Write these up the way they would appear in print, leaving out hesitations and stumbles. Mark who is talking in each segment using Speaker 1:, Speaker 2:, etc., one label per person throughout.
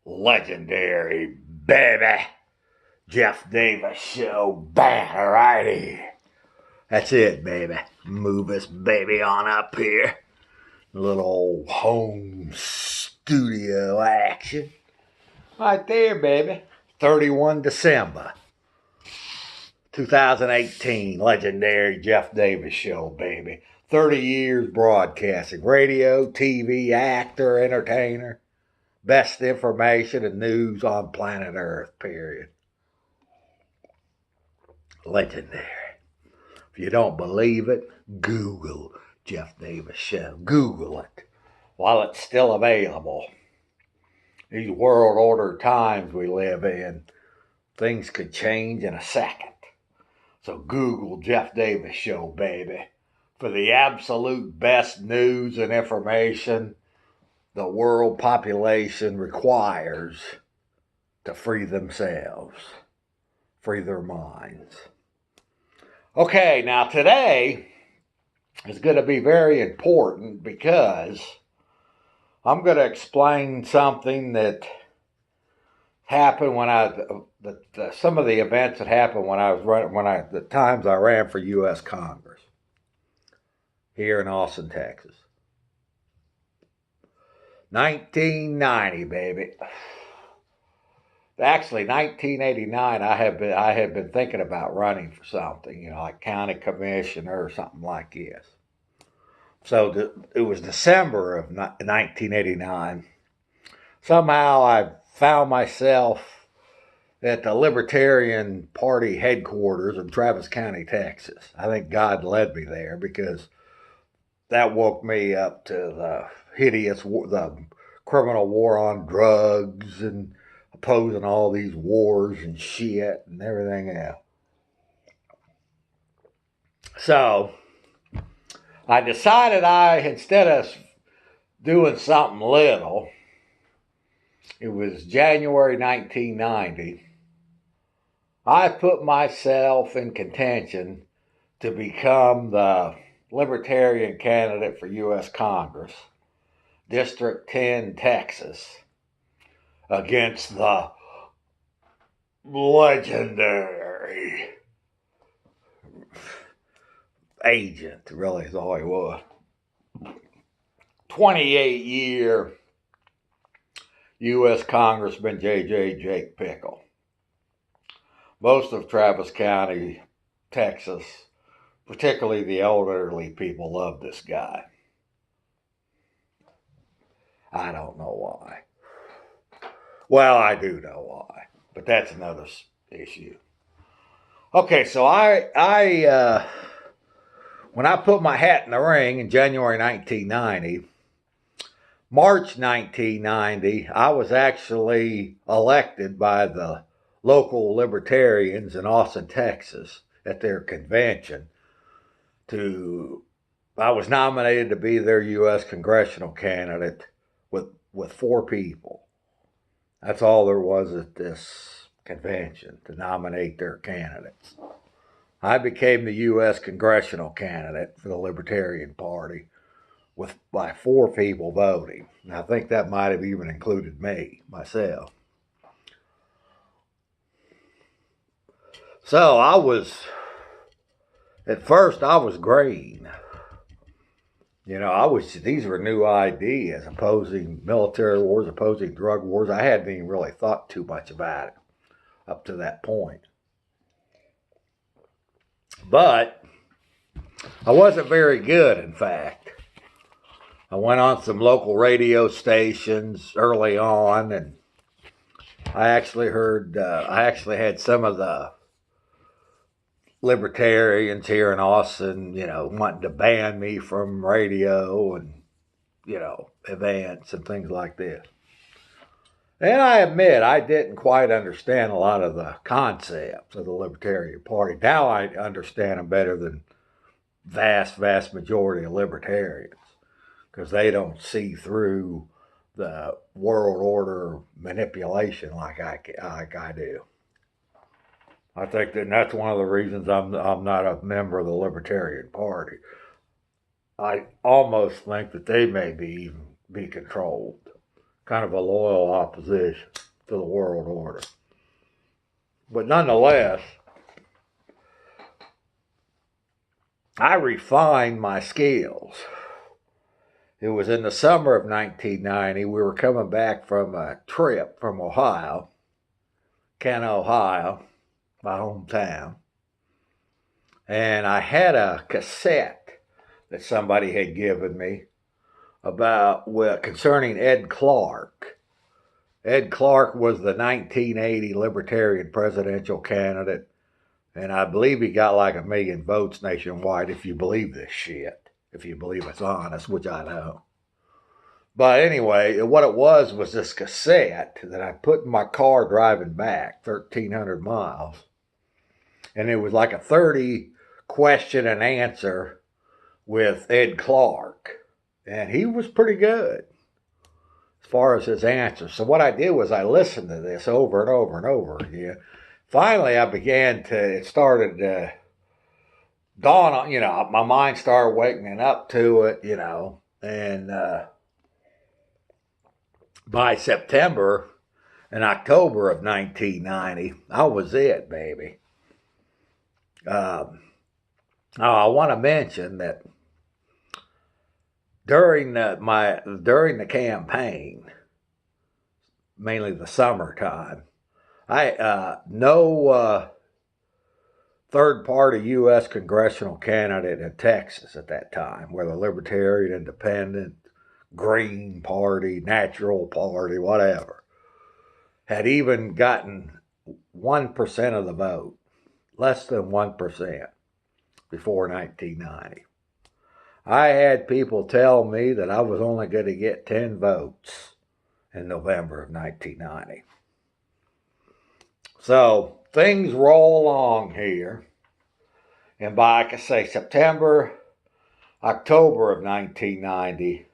Speaker 1: legendary, baby. Jeff Davis Show, alrighty. That's it, baby. Move us, baby, on up here. A little old home studio action. Right there, baby. 31 December 2018, legendary Jeff Davis Show, baby. 30 years broadcasting, radio, TV, actor, entertainer. Best information and news on planet Earth, period. Legendary. If you don't believe it, Google Jeff Davis Show. Google it while it's still available. These world order times we live in, things could change in a second. So Google Jeff Davis Show, baby, for the absolute best news and information the world population requires to free themselves, free their minds. Okay, now today is going to be very important because I'm going to explain something that happened when some of the events that happened when I was running, the times I ran for U.S. Congress here in Austin, Texas. 1990, baby. Actually, 1989, I had been thinking about running for something, like county commissioner or something like this. So it was December of 1989. Somehow I found myself at the Libertarian Party headquarters in Travis County, Texas. I think God led me there because that woke me up to the the criminal war on drugs and opposing all these wars and shit and everything else. So I decided instead of doing something little, it was January 1990, I put myself in contention to become the Libertarian candidate for U.S. Congress, District 10, Texas, against the legendary agent, really is all he was. 28-year U.S. Congressman Jake Pickle. Most of Travis County, Texas, particularly the elderly people, love this guy. I don't know why. Well, I do know why, but that's another issue. Okay, so when I put my hat in the ring in January 1990, March 1990, I was actually elected by the local libertarians in Austin, Texas, at their convention. I was nominated to be their U.S. Congressional candidate with 4 people. That's all there was at this convention, to nominate their candidates. I became the U.S. Congressional candidate for the Libertarian Party by 4 people voting. And I think that might have even included myself. So at first I was green. These were new ideas, opposing military wars, opposing drug wars. I hadn't even really thought too much about it up to that point. But I wasn't very good, in fact. I went on some local radio stations early on, and I actually had some of the libertarians here in Austin, wanting to ban me from radio and, events and things like this. And I admit I didn't quite understand a lot of the concepts of the Libertarian Party. Now I understand them better than vast majority of libertarians, because they don't see through the world order manipulation like I do. I think that's one of the reasons I'm not a member of the Libertarian Party. I almost think that they may be controlled, kind of a loyal opposition to the world order. But nonetheless, I refined my skills. It was in the summer of 1990. We were coming back from a trip from Ohio, Canton, Ohio, my hometown. And I had a cassette that somebody had given me concerning Ed Clark. Ed Clark was the 1980 Libertarian presidential candidate, and I believe he got like 1 million votes nationwide, if you believe this shit. If you believe it's honest, which I don't. But anyway, what it was this cassette that I put in my car driving back 1,300 miles. And it was like a 30 question and answer with Ed Clark. And he was pretty good as far as his answers. So what I did was I listened to this over and over and over again. Finally, it started to dawn on, my mind started waking up to it, and by September and October of 1990, I was it, baby. I want to mention that during the campaign, mainly the summertime, no third-party U.S. congressional candidate in Texas at that time, whether Libertarian, Independent, Green Party, Natural Party, whatever, had even gotten 1% of the vote, less than 1%, before 1990. I had people tell me that I was only going to get 10 votes in November of 1990. So things roll along here. And by, like I say, September, October of 1990,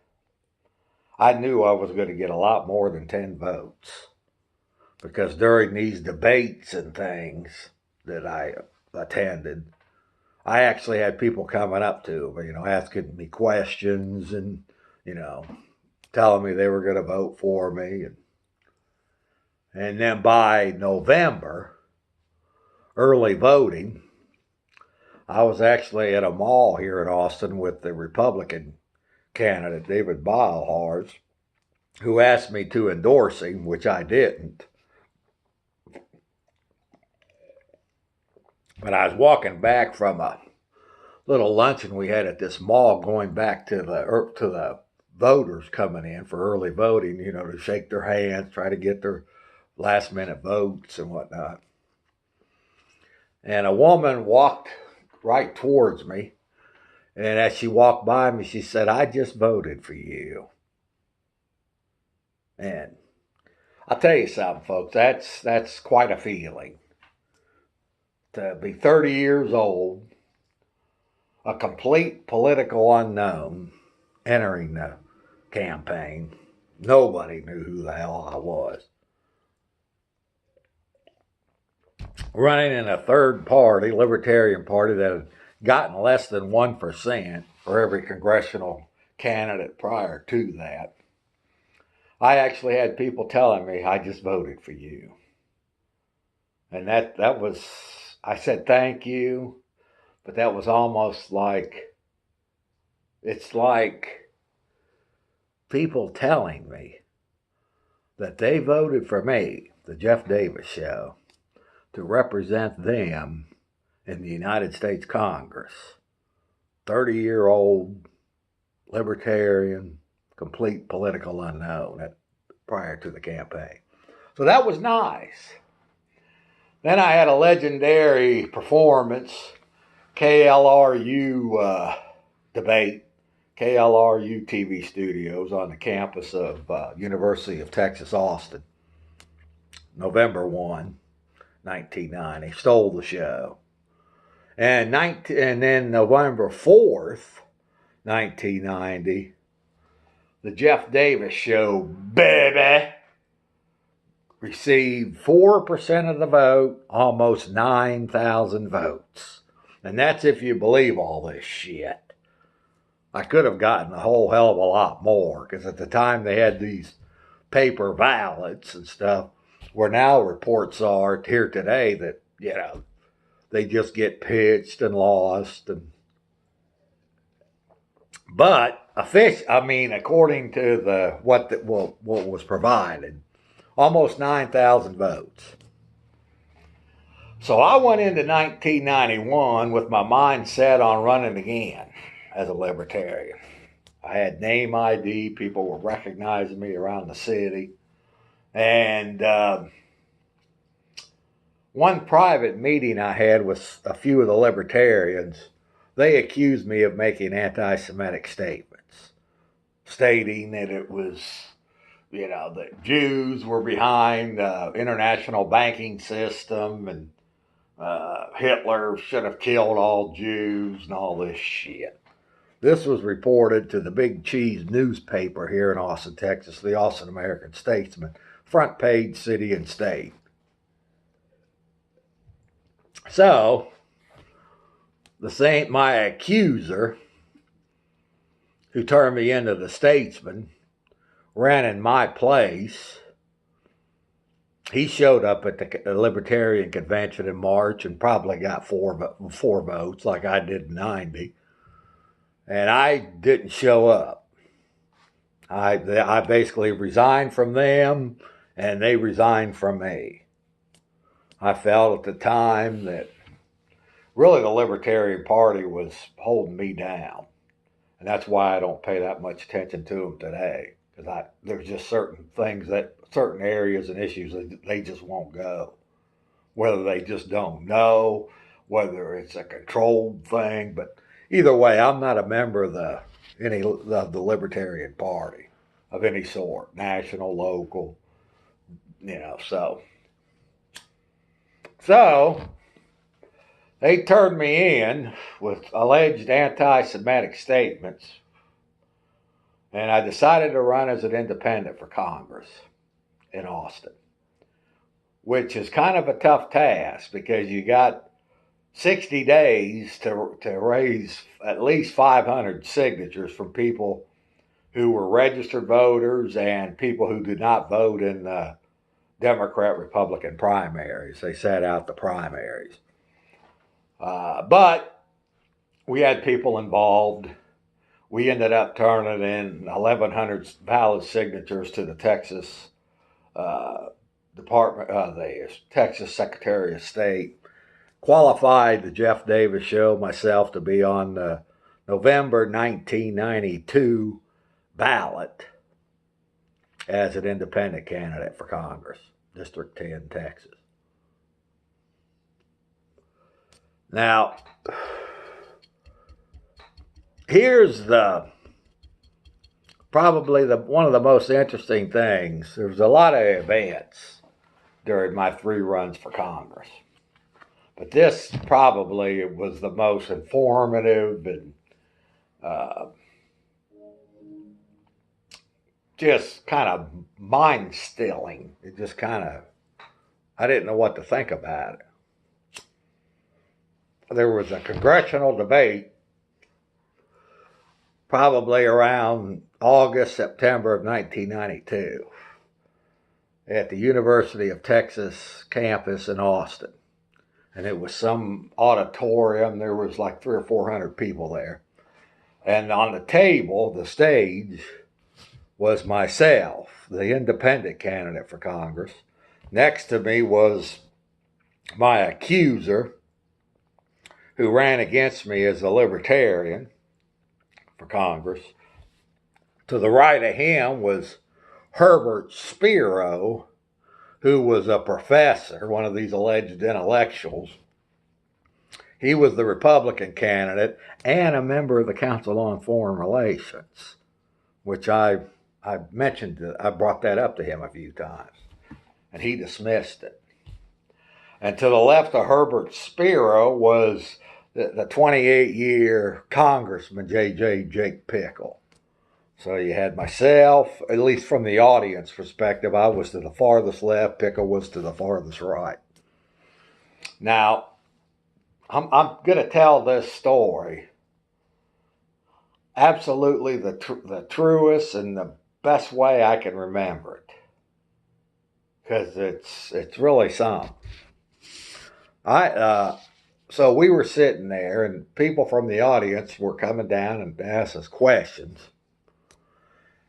Speaker 1: I knew I was going to get a lot more than 10 votes. Because during these debates and things that I attended, I actually had people coming up to me, asking me questions and, telling me they were going to vote for me. And then by November, early voting, I was actually at a mall here in Austin with the Republican candidate, David Beilharz, who asked me to endorse him, which I didn't. But I was walking back from a little luncheon we had at this mall, going back to the voters coming in for early voting, to shake their hands, try to get their last minute votes and whatnot. And a woman walked right towards me. And as she walked by me, she said, "I just voted for you." And I'll tell you something, folks, that's quite a feeling. To be 30 years old, a complete political unknown, entering the campaign. Nobody knew who the hell I was. Running in a third party, Libertarian Party, that had gotten less than 1% for every congressional candidate prior to that. I actually had people telling me, "I just voted for you." And that was, I said thank you, but that was almost like, it's like people telling me that they voted for me, the Jeff Davis Show, to represent them in the United States Congress. 30-year-old libertarian, complete political unknown prior to the campaign. So that was nice. Then I had a legendary performance, KLRU debate, KLRU TV studios on the campus of University of Texas, Austin, November 1, 1990. Stole the show. And then November 4th, 1990, the Jeff Davis Show, baby, received 4% of the vote, almost 9,000 votes. And that's if you believe all this shit. I could have gotten a whole hell of a lot more, because at the time they had these paper ballots and stuff, where now reports are here today that, they just get pitched and lost. But according to what was provided, almost 9,000 votes. So I went into 1991 with my mind set on running again as a libertarian. I had name ID. People were recognizing me around the city. And one private meeting I had with a few of the libertarians, they accused me of making anti-Semitic statements, stating that it was, that Jews were behind the international banking system, and Hitler should have killed all Jews and all this shit. This was reported to the Big Cheese newspaper here in Austin, Texas, the Austin American Statesman, front page, city and state. So, my accuser, who turned me into the Statesman, ran in my place. He showed up at the Libertarian Convention in March and probably got four votes like I did in 90. And I didn't show up. I basically resigned from them, and they resigned from me. I felt at the time that really the Libertarian Party was holding me down. And that's why I don't pay that much attention to them today. Because there's just certain things, certain areas and issues that they just won't go. Whether they just don't know, whether it's a controlled thing. But either way, I'm not a member of the Libertarian Party of any sort. National, local, So, they turned me in with alleged anti-Semitic statements, and I decided to run as an independent for Congress in Austin, which is kind of a tough task because you got 60 days to raise at least 500 signatures from people who were registered voters and people who did not vote in the Democrat-Republican primaries. They sat out the primaries. But we had people involved. We ended up turning in 1,100 valid signatures to the Texas the Texas Secretary of State. Qualified the Jeff Davis Show, myself, to be on the November 1992 ballot as an independent candidate for Congress, District 10, Texas. Now, here's probably one of the most interesting things. There was a lot of events during my 3 runs for Congress. But this probably was the most informative and just kind of mind-stilling. It just I didn't know what to think about it. There was a congressional debate probably around August, September of 1992 at the University of Texas campus in Austin. And it was some auditorium. There was like 300 or 400 people there. And on the table, the stage, was myself, the independent candidate for Congress. Next to me was my accuser, who ran against me as a libertarian for Congress. To the right of him was Herbert Spiro, who was a professor, one of these alleged intellectuals. He was the Republican candidate and a member of the Council on Foreign Relations, which I mentioned, I brought that up to him a few times, and he dismissed it. And to the left of Herbert Spiro was the 28-year Congressman, Jake Pickle. So you had myself, at least from the audience perspective, I was to the farthest left, Pickle was to the farthest right. Now, I'm going to tell this story absolutely the truest and the best way I can remember it. because it's really something. So we were sitting there, and people from the audience were coming down and asked us questions.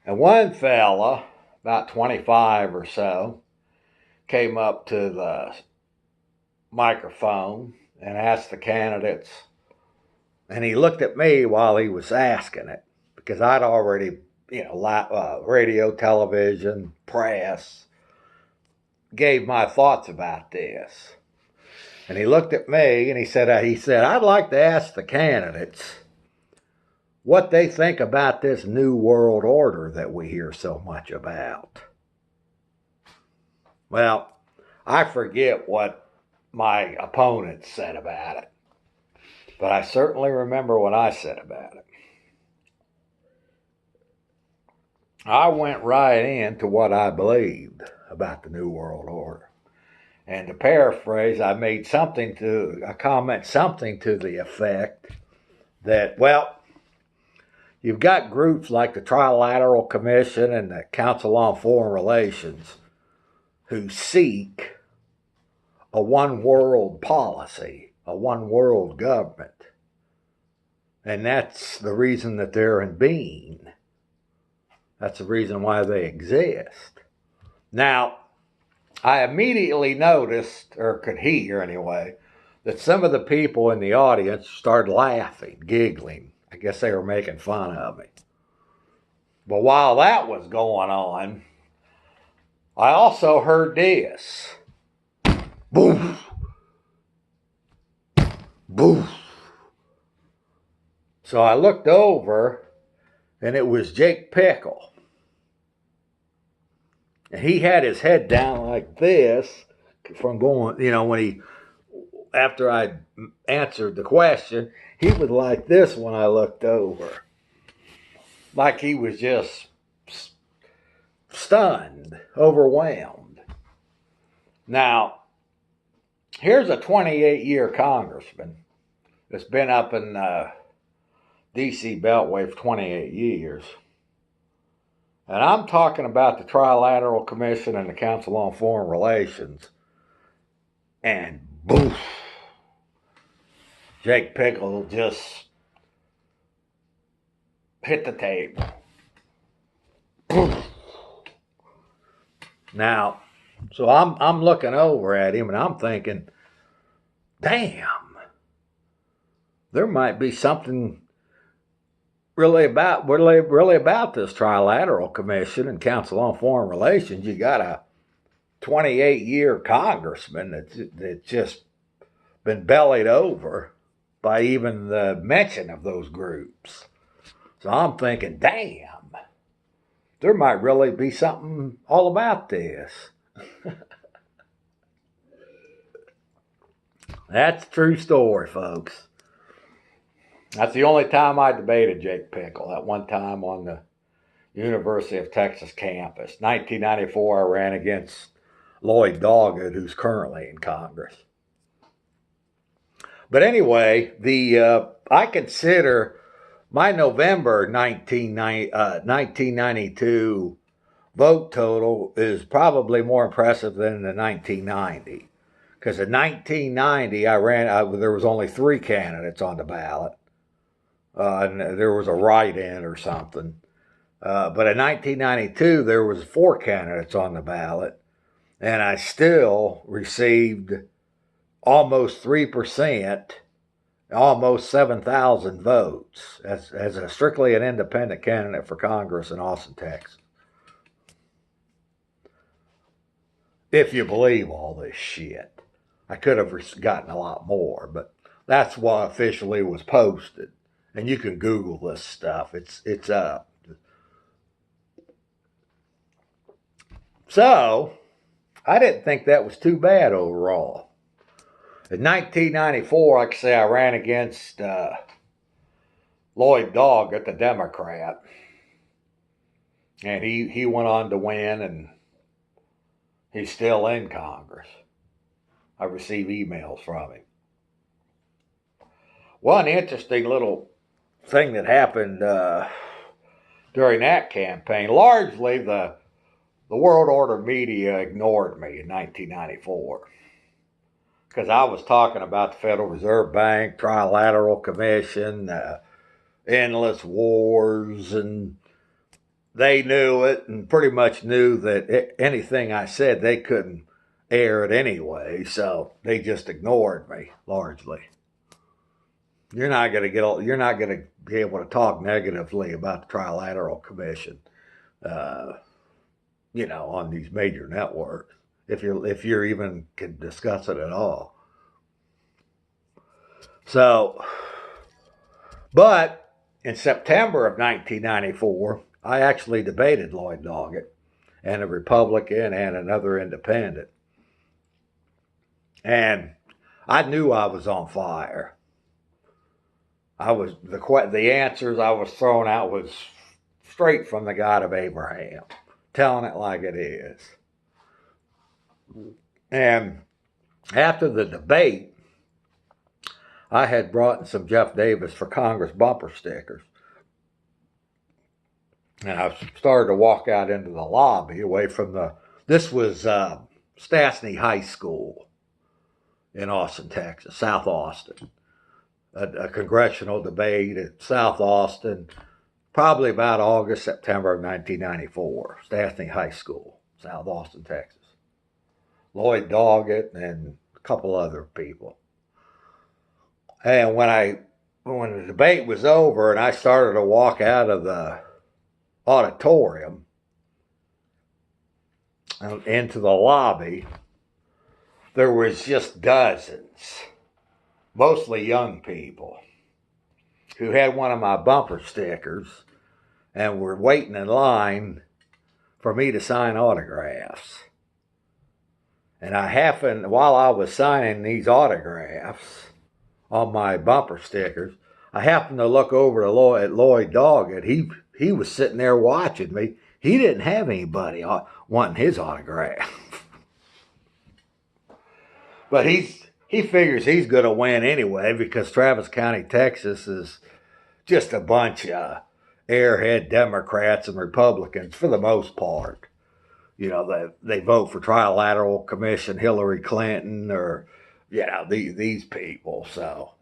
Speaker 1: And one fella, about 25 or so, came up to the microphone and asked the candidates, and he looked at me while he was asking it, because I'd already, radio, television, press, gave my thoughts about this. And he looked at me and he said, I'd like to ask the candidates what they think about this new world order that we hear so much about. Well, I forget what my opponents said about it, but I certainly remember what I said about it. I went right into what I believed about the new world order. And to paraphrase, I made a comment something to the effect that, well, you've got groups like the Trilateral Commission and the Council on Foreign Relations who seek a one world policy, a one world government. And that's the reason that they're in being. That's the reason why they exist. Now, I immediately noticed, or could hear anyway, that some of the people in the audience started laughing, giggling. I guess they were making fun of me. But while that was going on, I also heard this. Boom. Boom. So I looked over, and it was Jake Pickle. And he had his head down like this from going, after I answered the question, he was like this when I looked over. Like he was just stunned, overwhelmed. Now, here's a 28-year congressman that's been up in D.C. Beltway for 28 years. And I'm talking about the Trilateral Commission and the Council on Foreign Relations. And boof, Jake Pickle just hit the table. Boof. Now, so I'm looking over at him and I'm thinking, damn, there might be something really about this Trilateral Commission and Council on Foreign Relations. You got a 28-year congressman that's just been bellied over by even the mention of those groups. So I'm thinking, damn, there might really be something all about this. That's a true story, folks. That's the only time I debated Jake Pickle, that one time on the University of Texas campus. 1994, I ran against Lloyd Doggett, who's currently in Congress. But anyway, I consider my November 1992 vote total is probably more impressive than the 1990. Because in 1990, there was only 3 candidates on the ballot. And there was a write-in or something. But in 1992, there was 4 candidates on the ballot. And I still received almost 3%, almost 7,000 votes as strictly an independent candidate for Congress in Austin, Texas. If you believe all this shit. I could have gotten a lot more, but that's what officially was posted. And you can Google this stuff. It's up. So, I didn't think that was too bad overall. In 1994, like I say, I ran against Lloyd Doggett, the Democrat. And he went on to win, and he's still in Congress. I receive emails from him. One interesting little thing that happened during that campaign, largely the the world order media ignored me in 1994 because I was talking about the Federal Reserve Bank, Trilateral Commission, endless wars, and they knew it and pretty much knew that anything I said, they couldn't air it anyway, so they just ignored me largely. You're not going to be able to talk negatively about the Trilateral Commission, on these major networks if you're even can discuss it at all. So, but in September of 1994, I actually debated Lloyd Doggett and a Republican and another independent. And I knew I was on fire. The answers I was throwing out was straight from the God of Abraham, telling it like it is. And after the debate, I had brought in some Jeff Davis for Congress bumper stickers. And I started to walk out into the lobby away from this was Stastny High School in Austin, Texas, South Austin. A congressional debate at South Austin, probably about August, September of 1994. Stastny High School, South Austin, Texas. Lloyd Doggett and a couple other people. And when the debate was over and I started to walk out of the auditorium and into the lobby, there was just dozens, mostly young people, who had one of my bumper stickers and were waiting in line for me to sign autographs. And while I was signing these autographs on my bumper stickers, I happened to look over at Lloyd Doggett. He was sitting there watching me. He didn't have anybody wanting his autograph. But he figures he's going to win anyway because Travis County, Texas is just a bunch of airhead Democrats and Republicans for the most part. They vote for Trilateral Commission, Hillary Clinton, or, these people. So,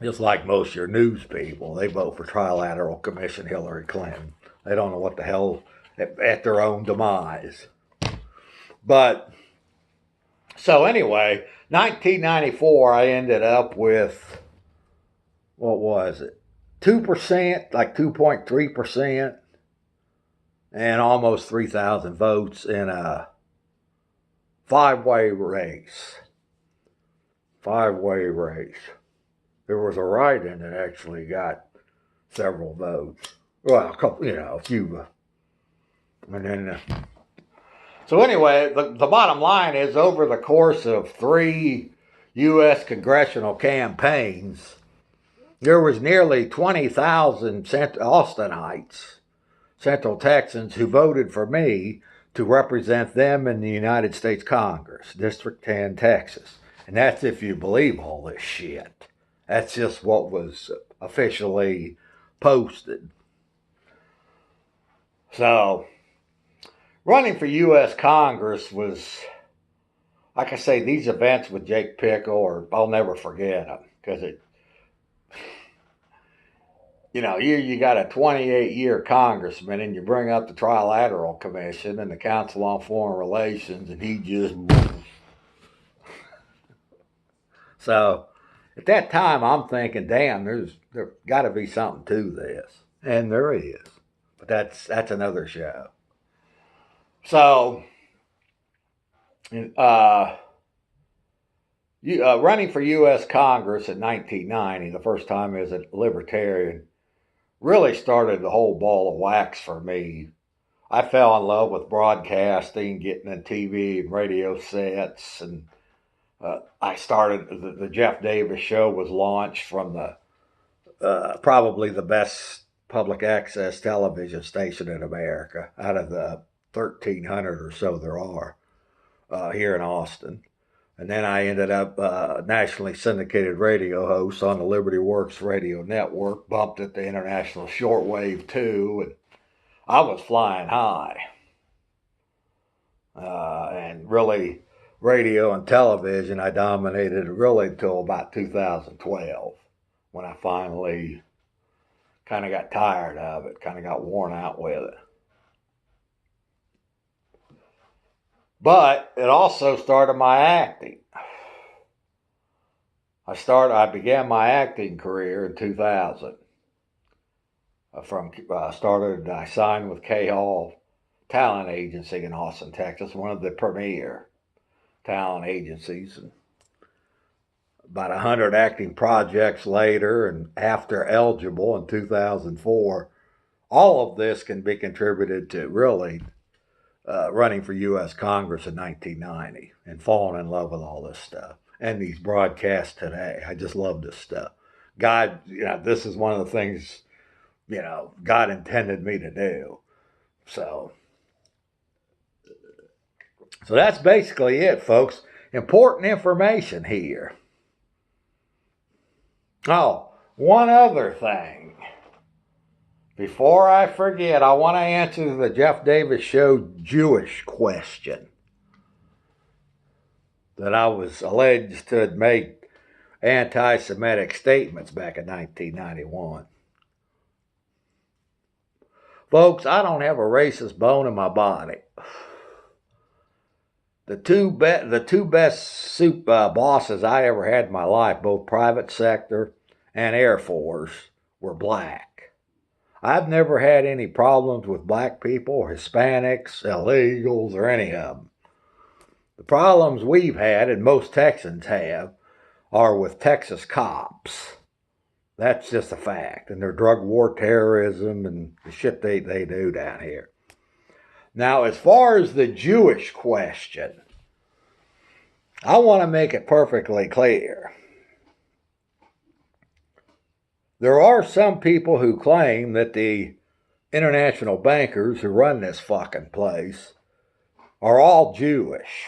Speaker 1: just like most of your news people, they vote for Trilateral Commission, Hillary Clinton. They don't know what the hell at their own demise. But, so anyway, 1994, I ended up with, what was it? 2%, like 2.3%. And almost 3,000 votes in a five-way race. There was a write-in that actually got several votes. Well, a couple, a few. And then, so anyway, the bottom line is over the course of 3 U.S. congressional campaigns, there was nearly 20,000 Austinites, Central Texans, who voted for me to represent them in the United States Congress, District 10, Texas. And that's if you believe all this shit. That's just what was officially posted. So, running for U.S. Congress was, like I say, these events with Jake Pickle, I'll never forget them, because you got a 28-year congressman and you bring up the Trilateral Commission and the Council on Foreign Relations and he just... So, at that time, I'm thinking, damn, there's got to be something to this. And there is. But that's another show. So, running for U.S. Congress in 1990, the first time as a libertarian, really started the whole ball of wax for me. I fell in love with broadcasting, getting in TV and radio sets, and I started, the Jeff Davis show was launched from the probably the best public access television station in America, out of the 1,300 or so there are here in Austin. And then I ended up nationally syndicated radio host on the Liberty Works radio network, bumped at the international shortwave too. And I was flying high. And really, radio and television, I dominated really until about 2012, when I finally kind of got tired of it, kind of got worn out with it. But it also started my acting. I began my acting career in 2000. I signed with K Hall Talent Agency in Austin, Texas, one of the premier talent agencies. And about 100 acting projects later, and after eligible in 2004, all of this can be contributed to really running for U.S. Congress in 1990 and falling in love with all this stuff and these broadcasts today. I just love this stuff. God, this is one of the things, God intended me to do. So that's basically it, folks. Important information here. Oh, one other thing. Before I forget, I want to answer the Jeff Davis Show Jewish question that I was alleged to make anti-Semitic statements back in 1991. Folks, I don't have a racist bone in my body. The two best bosses I ever had in my life, both private sector and Air Force, were black. I've never had any problems with black people, Hispanics, illegals, or any of them. The problems we've had, and most Texans have, are with Texas cops. That's just a fact. And their drug war, terrorism, and the shit they do down here. Now, as far as the Jewish question, I want to make it perfectly clear. There are some people who claim that the international bankers who run this fucking place are all Jewish.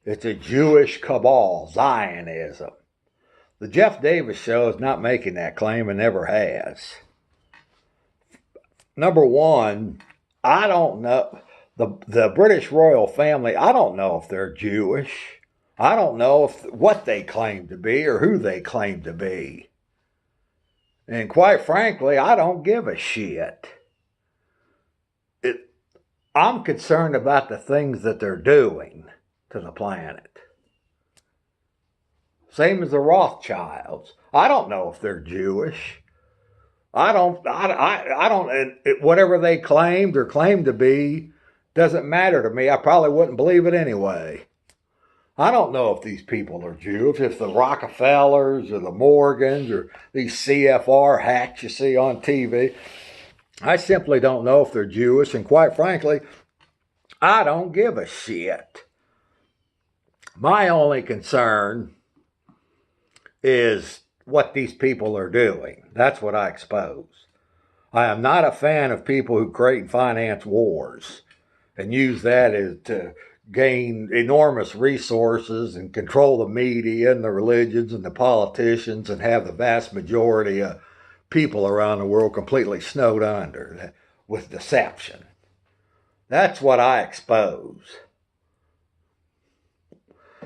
Speaker 1: It's a Jewish cabal, Zionism. The Jeff Davis Show is not making that claim and never has. Number one, I don't know. The British royal family, I don't know if they're Jewish. I don't know what they claim to be or who they claim to be. And quite frankly, I don't give a shit. I'm concerned about the things that they're doing to the planet. Same as the Rothschilds. I don't know if they're Jewish. I don't, whatever they claimed or claim to be doesn't matter to me. I probably wouldn't believe it anyway. I don't know if these people are Jews, if the Rockefellers or the Morgans or these CFR hacks you see on TV. I simply don't know if they're Jewish, and quite frankly, I don't give a shit. My only concern is what these people are doing. That's what I expose. I am not a fan of people who create and finance wars and use that to gain enormous resources and control the media and the religions and the politicians and have the vast majority of people around the world completely snowed under with deception. That's what I expose.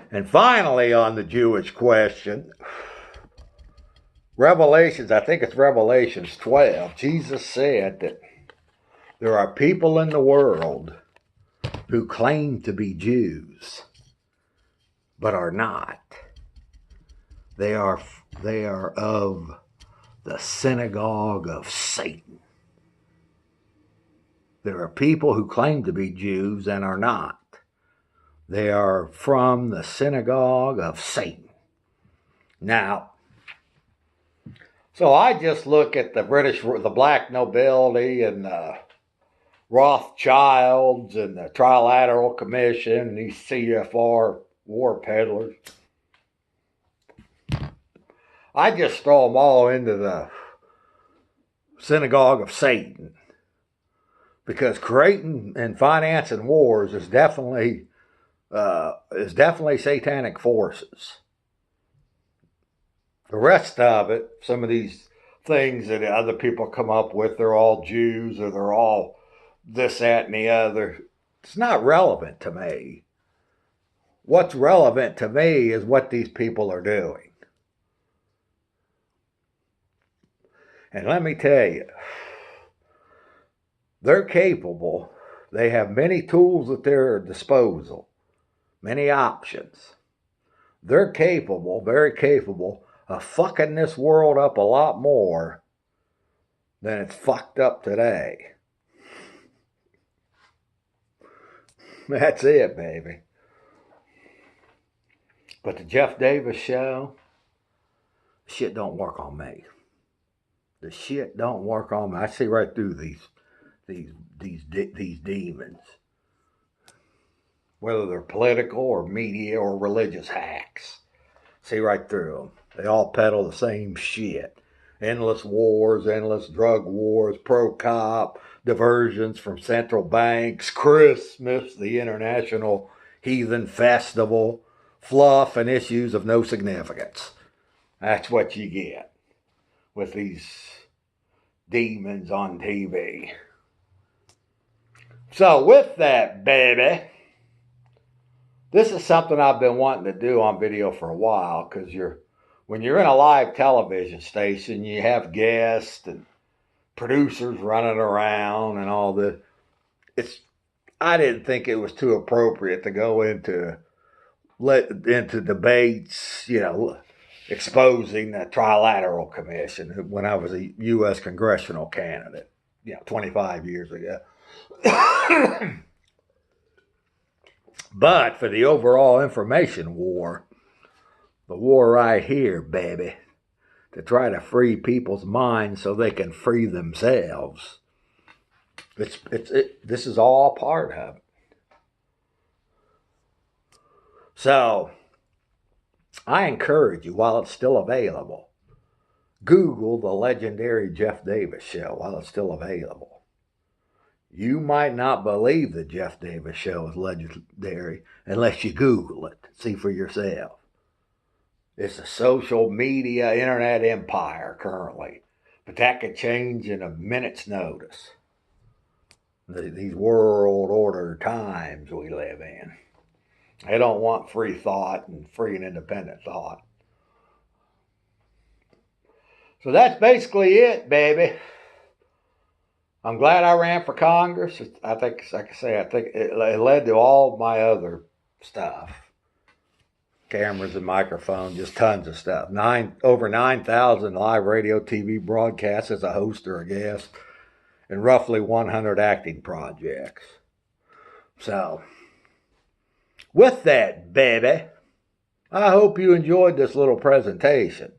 Speaker 1: And finally, on the Jewish question, Revelations, I think it's Revelations 12, Jesus said that there are people in the world who claim to be Jews, but are not. They are of the synagogue of Satan. There are people who claim to be Jews and are not. They are from the synagogue of Satan. Now, so I just look at the black nobility and the Rothschilds and the Trilateral Commission and these CFR war peddlers. I just throw them all into the synagogue of Satan, because creating and financing wars is definitely satanic forces. The rest of it, some of these things that other people come up with. They're all Jews or they're all this, that, and the other. It's not relevant to me. What's relevant to me is what these people are doing. And let me tell you, they're capable. They have many tools at their disposal, many options. They're capable, very capable, of fucking this world up a lot more than it's fucked up today. That's it, baby. But the Jeff Davis show, shit don't work on me. The shit don't work on me. I see right through these demons. Whether they're political or media or religious hacks. See right through them. They all peddle the same shit. Endless wars, endless drug wars, pro-cop, diversions from central banks, Christmas, the International Heathen Festival, fluff and issues of no significance. That's what you get with these demons on TV. So with that, baby, this is something I've been wanting to do on video for a while, because when you're in a live television station, you have guests and producers running around and all this. I didn't think it was too appropriate to go into debates, exposing the Trilateral Commission when I was a U.S. Congressional candidate, 25 years ago. But for the overall information war, the war right here, baby, to try to free people's minds so they can free themselves, this is all part of it. So, I encourage you, while it's still available, Google the legendary Jeff Davis show while it's still available. You might not believe the Jeff Davis show is legendary unless you Google it, see for yourself. It's a social media, internet empire currently, but that could change in a minute's notice. These world order times we live in. They don't want free thought and free and independent thought. So that's basically it, baby. I'm glad I ran for Congress. I think, like I say, it led to all my other stuff. Cameras and microphones, just tons of stuff. Over 9,000 live radio, TV broadcasts as a host or a guest, and roughly 100 acting projects. So, with that, baby, I hope you enjoyed this little presentation.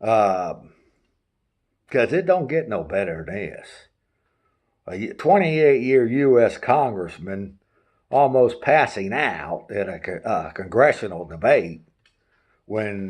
Speaker 1: Because it don't get no better than this. A 28-year U.S. congressman almost passing out at a congressional debate when